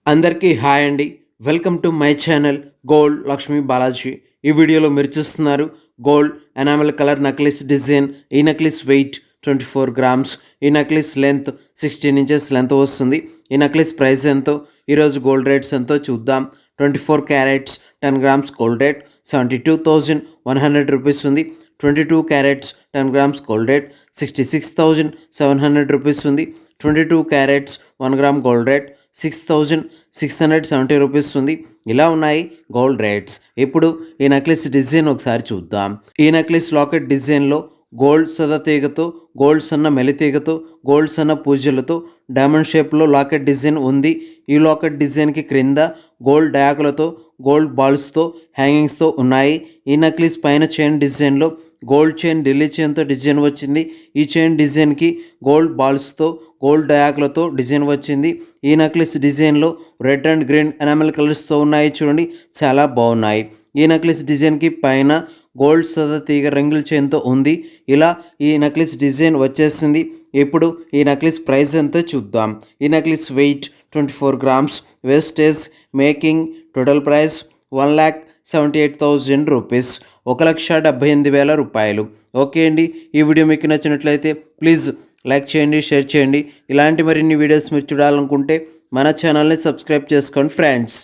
అందరికీ హాయ్ అండి. Welcome to my channel gold Lakshmi Balaji. ఈ వీడియోలో మీరు చూస్తున్నారు gold enamel colour necklace design. ఈ నక్లీస్ వెయిట్ 24 గ్రామ్స్. ఈ నక్లీస్ లెంత్ 16 ఇంచెస్ లెంత్ వస్తుంది. ఈ నక్లీస్ ప్రైస్ ఎంతో, ఈరోజు గోల్డ్ రేట్స్ ఎంతో చూద్దాం. 24 carats 10 grams gold rate 72,100 rupees ఉంది. 22 carats 10 grams gold rate 66,700 rupees ఉంది. 22 carats 1 gram gold rate 6,670 rupees ఉంది. ఇలా ఉన్నాయి గోల్డ్ రేట్స్. ఇప్పుడు ఈ నక్లెస్ డిజైన్ ఒకసారి చూద్దాం. ఈ నక్లెస్ లాకెట్ డిజైన్లో గోల్డ్ సద తీగతో, గోల్డ్ సన్న మెలితీగతో, గోల్డ్ సన్న పూజలతో డైమండ్ షేప్లో లాకెట్ డిజైన్ ఉంది. ఈ లాకెట్ డిజైన్కి క్రింద గోల్డ్ డయాకులతో, గోల్డ్ బాల్స్తో, హ్యాంగింగ్స్తో ఉన్నాయి. ఈ నక్లీస్ పైన చైన్ డిజైన్లో గోల్డ్ చైన్ ఢిల్లీ చైన్తో డిజైన్ వచ్చింది. ఈ చైన్ డిజైన్కి గోల్డ్ బాల్స్తో, గోల్డ్ డయాకులతో డిజైన్ వచ్చింది. ఈ నక్లీస్ డిజైన్లో రెడ్ అండ్ గ్రీన్ ఎనామెల్ కలర్స్తో ఉన్నాయి. చూడండి, చాలా బాగున్నాయి. ఈ నక్లీస్ డిజైన్కి పైన గోల్డ్ సద తీగ రింగుల చైన్తో ఉంది. ఇలా ఈ నక్లీస్ డిజైన్ వచ్చేసింది. ఇప్పుడు ఈ నక్లీస్ ప్రైస్ ఎంతో చూద్దాం. ఈ necklace weight 24 grams. Wastage making total price 1,78,000 rupees, 1,78,000 రూపాయలు. ఓకే అండి, ఈ వీడియో మీకు నచ్చినట్లయితే ప్లీజ్ లైక్ చేయండి, షేర్ చేయండి. ఇలాంటి మరిన్ని వీడియోస్ మీరు చూడాలనుకుంటే మన ఛానల్ని సబ్స్క్రైబ్ చేసుకోండి ఫ్రెండ్స్.